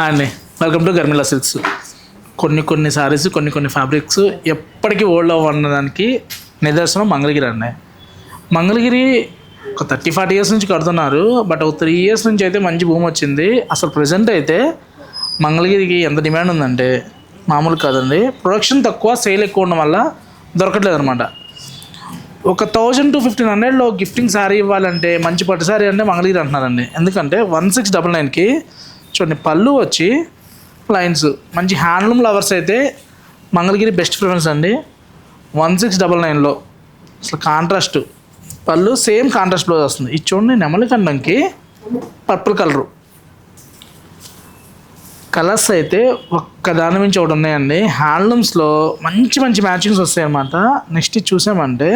Hi అండి, welcome to గర్మిలా silks. కొన్ని సారీస్ కొన్ని ఫ్యాబ్రిక్స్ ఎప్పటికీ ఓల్డ్ అవ్వడానికి నిదర్శనం మంగళగిరి అండి. మంగళగిరి ఒక 30-40 ఇయర్స్ నుంచి కడుతున్నారు. బట్ ఒక 3 ఇయర్స్ నుంచి అయితే మంచి భూమి వచ్చింది. అసలు ప్రజెంట్ అయితే మంగళగిరికి ఎంత డిమాండ్ ఉందంటే మామూలు కాదండి. ప్రొడక్షన్ తక్కువ, సేల్ ఎక్కువ ఉండడం వల్ల దొరకట్లేదు అనమాట. ఒక 1000 to 1500లో గిఫ్టింగ్ శారీ ఇవ్వాలంటే మంచి పట్టు శారీ అంటే మంగళగిరి అంటున్నారండి. ఎందుకంటే 1699కి చూడండి, పళ్ళు వచ్చి లైన్స్ మంచి హ్యాండ్లూమ్ లవర్స్ అయితే మంగళగిరి బెస్ట్ ప్రిఫరెన్స్ అండి. 1699లో అసలు కాంట్రాస్ట్ పళ్ళు, సేమ్ కాంట్రాస్ట్ బ్లౌజ్ వస్తుంది. ఇది చూడండి, నెమలి కండంకి పర్పుల్ కలరు. కలర్స్ అయితే ఒక్క దాని నుంచి ఒకటి ఉన్నాయండి. హ్యాండ్లూమ్స్లో మంచి మ్యాచింగ్స్ వస్తాయి అన్నమాట. నెక్స్ట్ ఇది చూసామంటే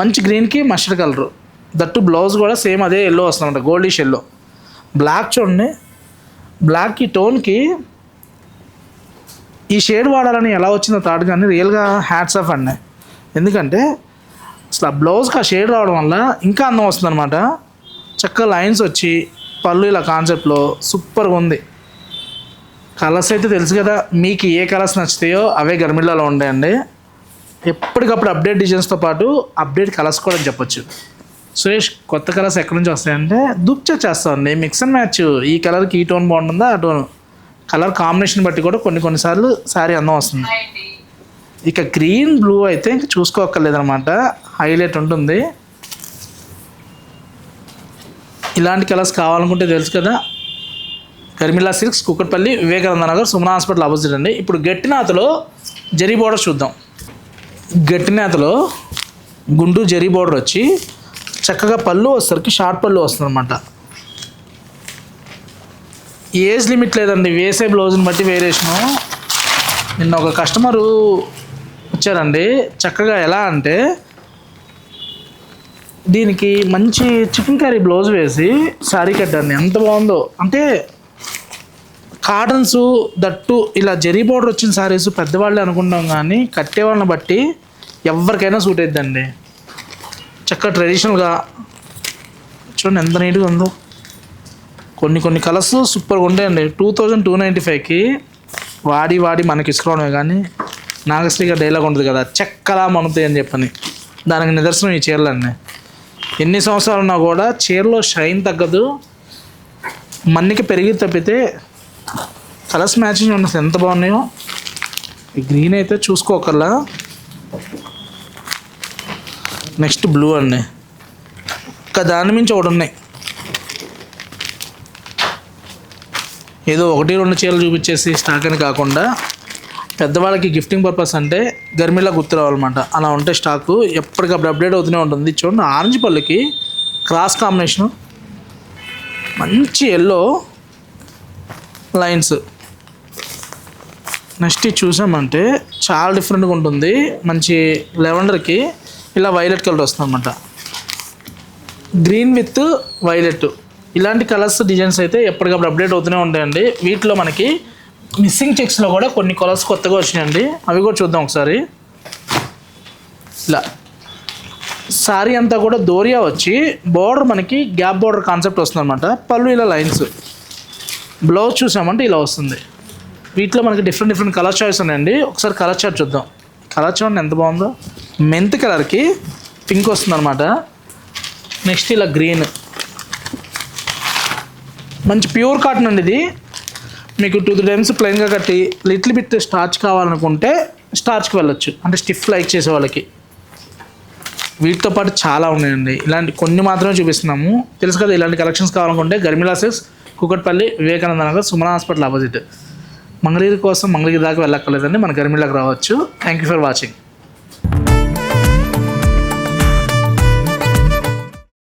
మంచి గ్రీన్కి మస్టర్డ్ కలరు, దట్టు బ్లౌజ్ కూడా సేమ్ అదే ఎల్లో వస్తుంది అన్నమాట, గోల్డిష్ ఎల్లో. బ్లాక్ చూడండి, బ్లాక్కి టోన్కి ఈ షేడ్ వాడాలని ఎలా వచ్చిందో థాట్, కానీ రియల్గా హ్యాట్స్ ఆఫ్ అండి. ఎందుకంటే అసలు ఆ బ్లౌజ్కి ఆ షేడ్ రావడం వల్ల ఇంకా అందం వస్తుంది అనమాట. చక్కగా లైన్స్ వచ్చి పళ్ళు ఇలా కాన్సెప్ట్లో సూపర్గా ఉంది. కలర్స్ అయితే తెలుసు కదా, మీకు ఏ కలర్స్ నచ్చుతాయో అవే గర్మిల్లాలో ఉంటాయండి. ఎప్పటికప్పుడు అప్డేట్ డిజైన్స్తో పాటు అప్డేట్ కలర్స్ కూడా చెప్పొచ్చు. సురేష్, కొత్త కలర్స్ ఎక్కడి నుంచి వస్తాయంటే దుప్చా చేస్తామండి, మిక్స్ అండ్ మ్యాచ్. ఈ కలర్కి ఈ టోన్ బాగుంటుందా, ఆ టోన్, కలర్ కాంబినేషన్ బట్టి కూడా కొన్నిసార్లు శారీ అందం వస్తుంది. ఇక గ్రీన్ బ్లూ అయితే ఇంక చూసుకోక్కర్లేదనమాట, హైలైట్ ఉంటుంది. ఇలాంటి కలర్స్ కావాలనుకుంటే తెలుసు కదా, Garmila silks, Kukatpally, Vivekananda Nagar, Sumana hospital opposite అండి. ఇప్పుడు గట్టినాథలో జరీ బోర్డర్ చూద్దాం. గట్టినాథలో గుంటూరు జరీ బోర్డర్ వచ్చి చక్కగా పళ్ళు వచ్చేసరికి షార్ట్ పళ్ళు వస్తుంది అనమాట. ఏజ్ లిమిట్ లేదండి, వేసే బ్లౌజ్ని బట్టి వేరియేషను. నిన్న ఒక కస్టమరు వచ్చారండి, చక్కగా ఎలా అంటే దీనికి మంచి చికెన్ కర్రీ బ్లౌజ్ వేసి శారీ కట్టారండి. ఎంత బాగుందో అంటే, కాటన్స్ దట్టు ఇలా జరీ బోర్డర్ వచ్చిన శారీస్ పెద్దవాళ్ళే అనుకుంటాం, కానీ కట్టే వాళ్ళని బట్టి ఎవరికైనా సూట్ అవుతుందండి. చక్కగా ట్రెడిషనల్గా చూడండి ఎంత నీట్గా ఉందో. కొన్ని కలర్స్ సూపర్గా ఉంటాయండి. 2295కి వాడి మనకి ఇసుకోవడమే, కానీ నాగశ్రీగా డైలాగ్ ఉంటుంది కదా, చెక్కలా మనుతాయి అని చెప్పని, దానికి నిదర్శనం ఈ చీరలన్నీ. ఎన్ని సంవత్సరాలు ఉన్నా కూడా చీరలో షైన్ తగ్గదు, మన్నికి పెరిగి తప్పితే కలర్స్ మ్యాచింగ్ ఉండదు. ఎంత బాగున్నాయో. ఈ గ్రీన్ అయితే చూసుకోకల్లా. నెక్స్ట్ బ్లూ అండి, ఒక్క దాని మించి ఒకటి ఉన్నాయి. ఏదో 1-2 చీరలు చూపించేసి స్టాక్ అని కాకుండా, పెద్దవాళ్ళకి గిఫ్టింగ్ పర్పస్ అంటే గర్మిలా గుర్తు రావాలన్నమాట. అలా ఉంటే స్టాకు ఎప్పటికప్పుడు అప్డేట్ అవుతూనే ఉంటుంది. చూడండి, ఆరెంజ్ పళ్ళుకి క్రాస్ కాంబినేషను, మంచి ఎల్లో లైన్స్. నెక్స్ట్ ఇది చూసామంటే చాలా డిఫరెంట్గా ఉంటుంది. మంచి లెవెండర్కి ఇలా వైలెట్ కలర్ వస్తుంది అనమాట, గ్రీన్ విత్ వైలెట్. ఇలాంటి కలర్స్ డిజైన్స్ అయితే ఎప్పటికప్పుడు అప్డేట్ అవుతూనే ఉంటాయండి. వీటిలో మనకి మిస్సింగ్ చెక్స్లో కూడా కొన్ని కలర్స్ కొత్తగా వచ్చినాయండి, అవి కూడా చూద్దాం ఒకసారి. ఇలా శారీ అంతా కూడా దోరియా వచ్చి బోర్డర్ మనకి గ్యాప్ బోర్డర్ కాన్సెప్ట్ వస్తుంది అనమాట. పళ్ళు ఇలా లైన్స్, బ్లౌజ్ చూసామంటే ఇలా వస్తుంది. వీటిలో మనకి డిఫరెంట్ కలర్ చాయిస్ ఉన్నాయండి. ఒకసారి కలర్ చార్ట్ చూద్దాం. కలర్ చూడండి ఎంత బాగుందో. మెంత్ కలర్కి పింక్ వస్తుంది అనమాట. నెక్స్ట్ ఇలా గ్రీన్, మంచి ప్యూర్ కాటన్ అండి ఇది. మీకు 2-3 టైమ్స్ ప్లెయిన్గా కట్టి లిటిల్ బిట్ స్టార్చ్ కావాలనుకుంటే స్టార్చ్కి వెళ్ళొచ్చు, అంటే స్టిఫ్ లైక్ చేసే వాళ్ళకి. వీటితో పాటు చాలా ఉన్నాయండి, ఇలాంటి కొన్ని మాత్రమే చూపిస్తున్నాము. తెలుసు కదా, ఇలాంటి కలెక్షన్స్ కావాలనుకుంటే Garmila silks, Kukatpally, Vivekananda Nagar, Sumana hospital opposite. Mangalagiri కోసం మంగళగిరి దాకా వెళ్ళక్కర్లేదండి, మన గర్మిలాకి రావచ్చు. Thank you for watching.